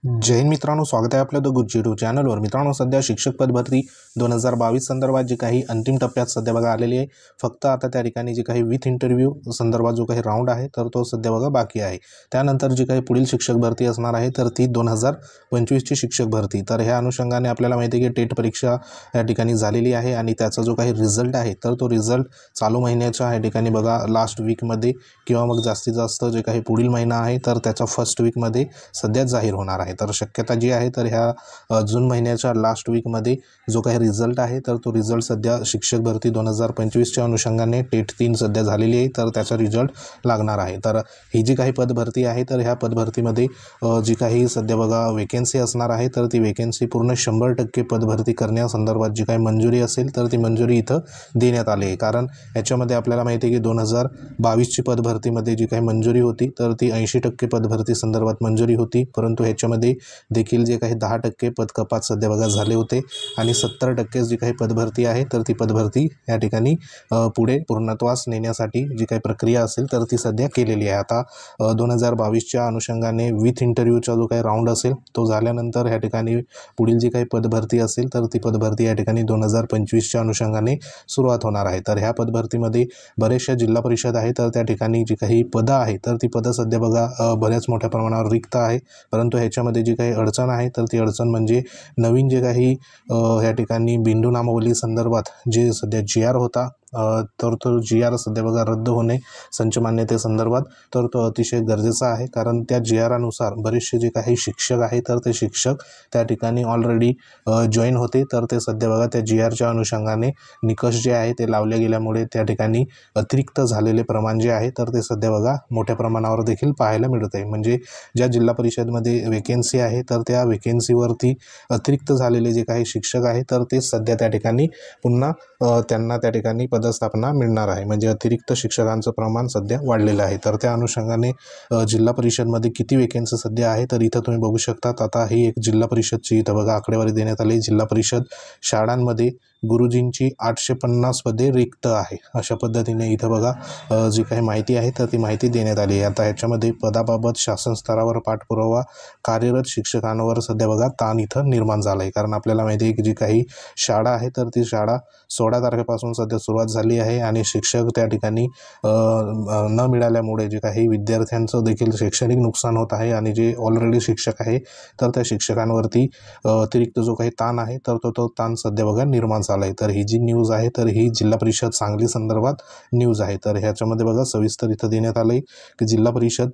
जय हिंद मित्रांनो, स्वागत आहे आपल्या द गुड यूट्यूब चॅनलवर। मित्रांनो, सध्या शिक्षक पद भरती 2022 संदर्भात जी काही अंतिम टप्प्यात सध्या बघा आलेली आहे। फक्त आता त्या ठिकाणी जी काही विथ इंटरव्ह्यू संदर्भात जो काही राऊंड आहे तर तो सध्या बघा बाकी आहे। त्यानंतर जी काही पुढील शिक्षक भरती असणार आहे तर ती 2025 ची शिक्षक भरती। तर ह्या अनुषंगाने आपल्याला माहिती आहे की टेट परीक्षा या ठिकाणी झालेली आहे आणि त्याचा जो काही रिझल्ट आहे तर तो रिझल्ट चालू महिन्याच्या या ठिकाणी बघा लास्ट वीकमध्ये किंवा मग जास्तीत जास्त जे काही पुढील महिना आहे तर त्याचा फर्स्ट वीकमध्ये सध्या जाहीर होणार आहे। तर शक्यता जी आहे तर ह्या जून महिन्याच्या लास्ट वीकमध्ये जो काही रिझल्ट आहे तर तो रिझल्ट सध्या शिक्षक भरती 2025 च्या अनुषंगाने टेट 3 सध्या झालेली आहे तर त्याचा रिझल्ट लागणार आहे। तर ही जी काही पदभरती आहे तर ह्या पदभरतीमध्ये जी काही सध्या बघा वेकेन्सी असणार आहे तर ती वेकेन्सी पूर्ण 100% पदभरती करण्यासंदर्भात जी काही मंजुरी असेल तर ती मंजुरी इथं देण्यात आली आहे। कारण याच्यामध्ये आपल्याला माहिती आहे की 2022 ची पदभरतीमध्ये जी काही मंजुरी होती तर ती 80% पदभरती संदर्भात मंजुरी होती, परंतु ह्याच्यामध्ये देखील जे काही 10% पदकपात सध्या बघा झाले होते आणि 70% जी काही पदभरती आहे तर ती पदभरती या ठिकाणी पुढे पूर्णत्वास नेण्यासाठी जी काही प्रक्रिया असेल तर ती सध्या केलेली आहे। आता 2022 च्या अनुषंगाने विथ इंटरव्ह्यूचा जो काही राऊंड असेल तो झाल्यानंतर या ठिकाणी पुढील जी काही पदभरती असेल तर ती पदभरती या ठिकाणी 2025 च्या अनुषंगाने सुरुवात होणार आहे। तर ह्या पदभरतीमध्ये बरेचशा जिल्हा परिषद आहे तर त्या ठिकाणी जी काही पदं आहे तर ती पदं सध्या बघा बऱ्याच मोठ्या प्रमाणावर रिक्त आहे, परंतु ह्याच्यामध्ये जी काही अडचण आहे तर ती अडचण म्हणजे नवीन जे काही या ठिकाणी बिंदू नामावली संदर्भात जे सध्या GR होता तर तो GR सध्या बघा रद्द होणे संच मान्यते संदर्भात तर तो अतिशय गरजेचा आहे। कारण त्या GRनुसार बरेचसे जे काही शिक्षक आहे तर ते शिक्षक त्या ठिकाणी ऑलरेडी जॉईन होते तर ते सध्या बघा त्या GRच्या अनुषंगाने निकष जे आहे ते लावले गेल्यामुळे त्या ठिकाणी अतिरिक्त झालेले प्रमाण जे आहे तर ते सध्या बघा मोठ्या प्रमाणावर देखील पाहायला मिळत आहे। म्हणजे ज्या जिल्हा परिषदमध्ये वेकेन्सी आहे तर त्या वेकेन्सीवरती अतिरिक्त झालेले जे काही शिक्षक आहे तर ते सध्या त्या ठिकाणी पुन्हा त्यांना त्या ठिकाणी पदस्थापना मिळणार आहे। म्हणजे अतिरिक्त शिक्षकांचं प्रमाण सध्या वाढलेलं आहे। तर त्या अनुषंगाने जिल्हा परिषदमध्ये किती वेकेन्सी सध्या आहे तर इथं तुम्ही बघू शकतात। आता ही एक जिल्हा परिषदची इथं बघा आकडेवारी देण्यात आली। जिल्हा परिषद शाळांमध्ये गुरुजींची 850 पदे रिक्त आहे, अशा पद्धतीने इथं बघा जी काही माहिती आहे तर ती माहिती देण्यात आली आहे। आता ह्याच्यामध्ये पदाबाबत शासन स्तरावर पाठपुरावा कार्यरत शिक्षकांवर सध्या बघा ताण इथं निर्माण झाला आहे। कारण आपल्याला माहिती आहे की जी काही शाळा आहे तर ती शाळा 16 तारखेपासून सध्या सुरुवात झाली आहे आणि शिक्षक त्या ठिकाणी न मिळाल्यामुळे जे काही विद्यार्थ्यांचं देखील शैक्षणिक नुकसान होत आहे आणि जे ऑलरेडी शिक्षक आहे तर त्या शिक्षकांवरती अतिरिक्त जो काही ताण आहे तर तो ताण सध्या बघा निर्माण झाला आहे। तर ही जी न्यूज आहे तर ही जिल्हा परिषद सांगली संदर्भात न्यूज आहे। तर ह्याच्यामध्ये बघा सविस्तर इथं देण्यात आलं आहे की जिल्हा परिषद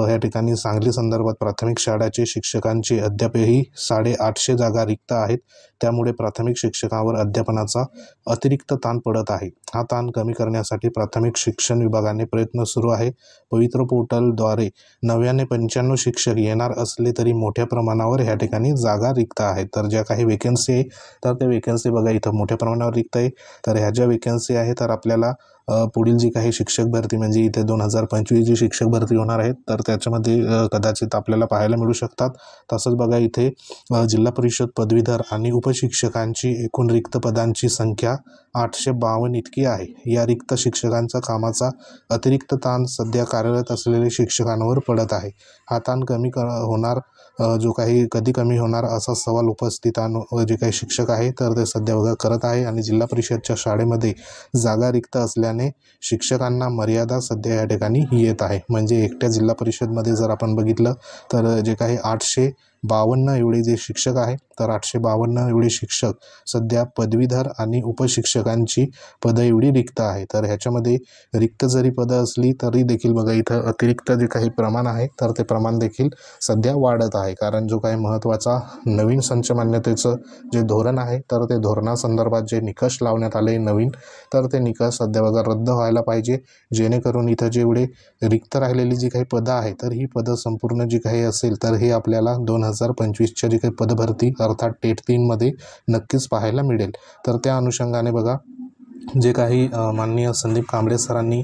या ठिकाणी सांगली संदर्भात प्राथमिक शाळाचे शिक्षकांची अद्यापही 850 जागा रिक्त आहेत, त्यामुळे प्राथमिक शिक्षकांवर अध्यापनाचा अतिरिक्त ताण पडत आहे। हा ताण कमी करण्यासाठी प्राथमिक शिक्षण विभागाने प्रयत्न सुरू आहे। पवित्र पोर्टलद्वारे नव्याने 95 शिक्षक येणार असले तरी मोठ्या प्रमाणावर या ठिकाणी जागा रिक्त आहेत। तर ज्या काही वेकेन्सी आहे तर त्या वेकेन्सी बघा इथं मोठ्या प्रमाणावर रिक्त आहे। तर ह्या ज्या वेकेन्सी आहे तर आपल्याला पुढील जी काही शिक्षक भरती म्हणजे इथे 2025 जी शिक्षक भरती होणार आहे तर त्याच्यामध्ये कदाचित आपल्याला पाहायला मिळू शकतात। तसंच बघा इथे जिल्हा परिषद पदवीधर आणि उपशिक्षकांची एकूण रिक्त पदांची संख्या 852 इतकी आहे। या रिक्त शिक्षकांचा कामाचा अतिरिक्त ताण सध्या कार्यरत असलेल्या शिक्षकांवर पडत आहे। हा ताण कमी होणार जो काही कधी कमी होणार असा सवाल उपस्थित जे काही शिक्षक आहे तर ते सध्या बघा करत आहे आणि जिल्हा परिषदच्या शाळेमध्ये जागा रिक्त असल्याने शिक्षकांना मर्यादा सध्या या ठिकाणी येत आहे। म्हणजे एकट्या जिल्हा परिषदमध्ये जर आपण बघितलं तर जे काही 852 एवढे जे शिक्षक आहे तर 852 एवढे शिक्षक सध्या पदवीधर आणि उपशिक्षकांची पदं एवढी रिक्त आहे। तर ह्याच्यामध्ये रिक्त जरी पदं असली तरी देखील बघा इथं अतिरिक्त जे काही प्रमाण आहे तर ते प्रमाण देखील सध्या वाढत आहे। कारण जो काही महत्त्वाचा नवीन संच मान्यतेचं जे धोरण आहे तर ते धोरणासंदर्भात जे निकष लावण्यात आले नवीन तर ते निकष सध्या बघा रद्द व्हायला पाहिजे, जेणेकरून इथं जेवढे रिक्त राहिलेली जी काही पदं आहे तर ही पदं संपूर्ण जी काही असेल तर हे आपल्याला 2025च्या जी काही पदभरती अर्थात टेट 3 मध्ये नक्कीच पाहायला मिळेल। तर त्या अनुषंगाने बघा जे काही माननीय संदीप कांबळे सरांनी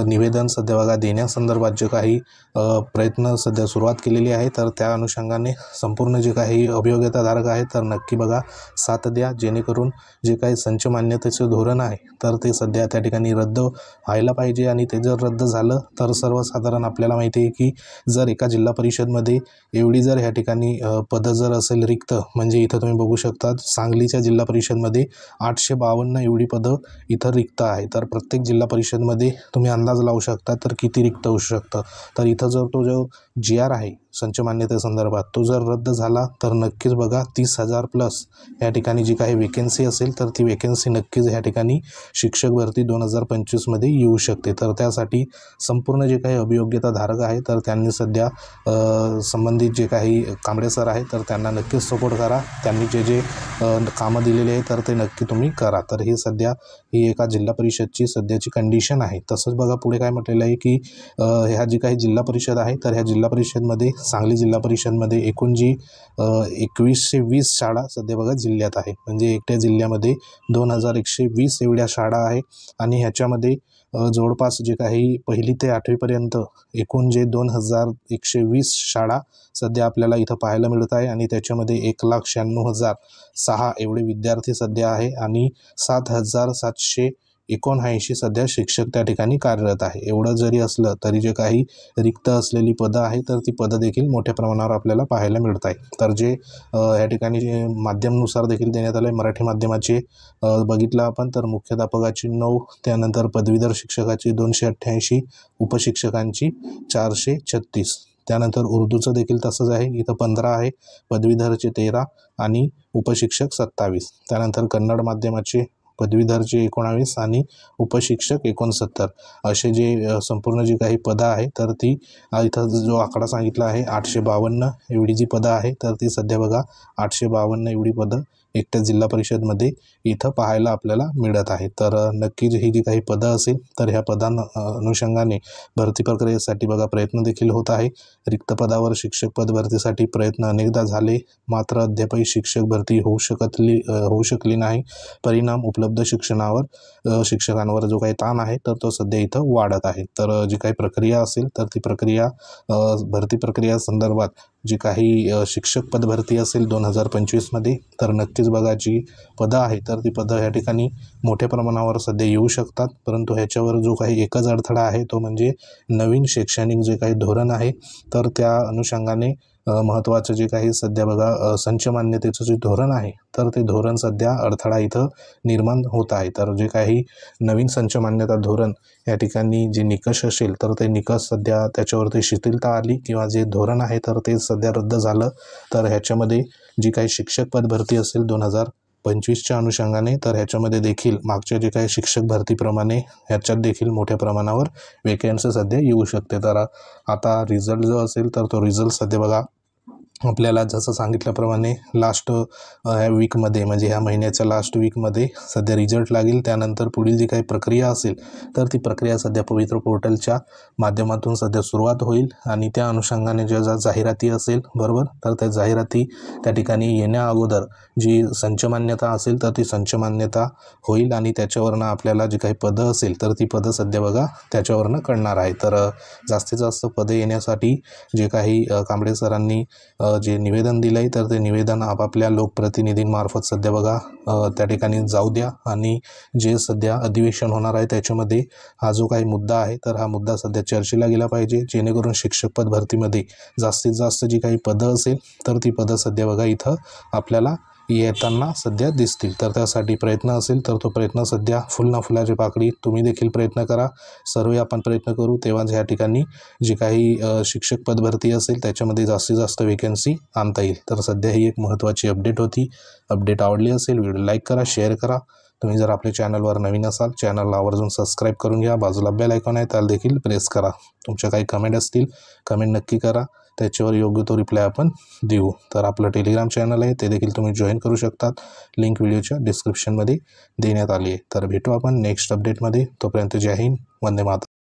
निवेदन सध्या बघा देण्यासंदर्भात जे काही प्रयत्न सध्या सुरुवात केलेली आहे, तर त्या अनुषंगाने संपूर्ण जे काही अभियोग्यताधारक आहे तर नक्की बघा साथ द्या, जेणेकरून जे काही संच मान्यतेचे धोरण आहे तर ते सध्या त्या ठिकाणी रद्द व्हायला पाहिजे. आणि ते जर रद्द झालं तर सर्वसाधारण आपल्याला माहिती आहे की जर एका जिल्हा परिषदमध्ये एवढी जर ह्या ठिकाणी पदं जर असेल रिक्त, म्हणजे इथं तुम्ही बघू शकता सांगलीच्या जिल्हा परिषदमध्ये 852 एवढी पदं इथं रिक्त आहे. तर प्रत्येक जिल्हा परिषदमध्ये तुम्ही अंदाज लावू शकता तर किती रिक्त होऊ शकतं. तर इथं जर तो जो GR आहे संच मान्यतेसंदर्भात तो जर रद्द झाला तर नक्कीच बघा 30,000 प्लस या ठिकाणी जी काही वेकेन्सी असेल तर ती वेकेन्सी नक्कीच ह्या ठिकाणी शिक्षक भरती 2025मध्ये येऊ शकते. तर त्यासाठी संपूर्ण जे काही अभियोग्यताधारक आहे तर त्यांनी सध्या संबंधित जे काही कांबळे सर आहे तर त्यांना नक्कीच सपोर्ट करा. त्यांनी जे कामं दिलेली आहे तर ते नक्की तुम्ही करा. तर ही सध्या ही एका जिल्हा परिषदची सध्याची कंडिशन आहे. तसंच बघा पुढे काय म्हटलेलं आहे की ह्या जी काही जिल्हा परिषद आहे तर ह्या जिल्हा परिषदमध्ये सांगली जिल्हा परिषदमध्ये एकूण जी 2120 शाळा सध्या बघा जिल्ह्यात आहे. म्हणजे एकट्या जिल्ह्यामध्ये 2120 एवढ्या शाळा आहे. आणि ह्याच्यामध्ये जवळपास जे काही 1ली ते 8वीपर्यंत एकूण जे 2120 शाळा सध्या आपल्याला इथं पाहायला मिळत आहे. आणि त्याच्यामध्ये 1,96,006 एवढे विद्यार्थी सध्या आहे आणि 7,779 सध्या शिक्षक त्या ठिकाणी कार्यरत आहे. एवढं जरी असलं तरी जे काही रिक्त असलेली पदं आहे तर ती पदं देखील मोठ्या प्रमाणावर आपल्याला पाहायला मिळत आहे. तर जे या ठिकाणी जे माध्यमानुसार देखील देण्यात आलं आहे मराठी माध्यमाचे बघितलं आपण तर मुख्याध्यापकाची 9, त्यानंतर पदवीधर शिक्षकाची 288, उपशिक्षकांची 436, त्यानंतर उर्दूचं देखील तसंच आहे, इथं 15 आहे, पदवीधरचे 13 आणि उपशिक्षक 27. त्यानंतर कन्नड माध्यमाचे पदवीधरचे 19 आणि उपशिक्षक 69 असे जे संपूर्ण जी काही पदं आहे तर ती इथं जो आकडा सांगितला आहे 852 एवढी जी पदं आहे तर ती सध्या बघा 852 एवढी पदं एकट्या जिल्हा परिषदमध्ये इथं पाहायला आपल्याला मिळत आहे. तर नक्कीच ही जी काही पदं असेल तर ह्या अनुषंगाने भरती प्रक्रियेसाठी बघा प्रयत्न देखील होत आहे. रिक्त पदावर शिक्षक पद भरतीसाठी प्रयत्न अनेकदा झाले, मात्र अद्यापही शिक्षक भरती होऊ शकली नाही. परिणाम उपलब्ध शिक्षकांवर जो काही ताण आहे तर तो सध्या इथं वाढत आहे. तर जी काही प्रक्रिया असेल तर ती प्रक्रिया भरती प्रक्रिया संदर्भात जी काही शिक्षक पद भरती असेल 2025मध्ये तर नक्कीच बघा जी पदं आहे तर ती पदं या ठिकाणी मोठ्या प्रमाणावर सध्या येऊ शकतात. परंतु ह्याच्यावर जो काही एकच अडथळा आहे तो म्हणजे नवीन शैक्षणिक जे काही धोरण आहे तर त्या अनुषंगाने महत्त्वाचं जे काही सध्या बघा संच मान्यतेचं जे धोरण आहे तर ते धोरण सध्या अडथळा इथं निर्माण होत आहे. तर जे काही नवीन संच मान्यता धोरण या ठिकाणी जे निकष असेल तर ते निकष सध्या त्याच्यावरती शिथिलता आली किंवा जे धोरण आहे तर ते सध्या रद्द झालं. तर ह्याच्यामध्ये जी काही शिक्षक पद भरती असेल 2025च्या अनुषंगाने तर ह्याच्यामध्ये देखील मागच्या जे काही शिक्षक भरतीप्रमाणे ह्याच्यात देखील मोठ्या प्रमाणावर वेकेन्सी सध्या येऊ शकते. तर आता रिझल्ट जो असेल तर तो रिझल्ट सध्या बघा आपल्याला जसं सांगितल्याप्रमाणे लास्ट वीकमध्ये म्हणजे ह्या महिन्याच्या लास्ट वीकमध्ये सध्या रिझल्ट लागेल. त्यानंतर पुढील जी काही प्रक्रिया असेल तर ती प्रक्रिया सध्या पवित्र पोर्टलच्या माध्यमातून सध्या सुरुवात होईल. आणि त्या अनुषंगाने ज्या जाहिराती असेल बरोबर तर त्या जाहिराती त्या ठिकाणी येण्या अगोदर जी संच मान्यता असेल तर ती संच मान्यता होईल आणि त्याच्यावरनं आपल्याला जी काही पदं असेल तर ती पदं सध्या बघा त्याच्यावरनं कळणार आहे. तर जास्तीत जास्त पदे येण्यासाठी जे काही कांबळे सरांनी जे निवेदन दिलं आहे तर ते निवेदन आपापल्या लोकप्रतिनिधींमार्फत सध्या बघा त्या ठिकाणी जाऊ द्या. आणि जे सध्या अधिवेशन होणार आहे त्याच्यामध्ये हा जो काही मुद्दा आहे तर हा मुद्दा सध्या चर्चेला गेला पाहिजे, जेणेकरून शिक्षक पद भरतीमध्ये जास्तीत जास्त जी काही पदं असेल तर ती पदं सध्या बघा इथं आपल्याला येताना सध्या दिसतील. तर त्यासाठी प्रयत्न असेल तर तो प्रयत्न सध्या फुल ना फुलाची पाकळी तुम्ही देखील प्रयत्न करा, सर्व आपण प्रयत्न करू, तेव्हाच ह्या ठिकाणी जी काही शिक्षक पद भरती असेल त्याच्यामध्ये जास्तीत जास्त वेकेन्सी आणता येईल. तर सध्या ही एक महत्त्वाची अपडेट होती. अपडेट आवडली असेल व्हिडिओ लाईक करा, शेअर करा. तुम्ही जर आपल्या चॅनलवर नवीन असाल चॅनलला आवर्जून सबस्क्राईब करून घ्या. बाजूला बेल आयकॉन आहे त्याला देखील प्रेस करा. तुमच्या काही कमेंट असतील कमेंट नक्की करा, त्याच्यावर योग्य तो रिप्लाय आपण देऊ. तर आपलं टेलिग्राम चॅनल आहे ते देखील तुम्ही जॉईन करू शकतात, लिंक व्हिडिओच्या डिस्क्रिप्शनमध्ये देण्यात आली आहे. तर भेटू आपण नेक्स्ट अपडेटमध्ये. तोपर्यंत जय हिंद, वंदे मातरम.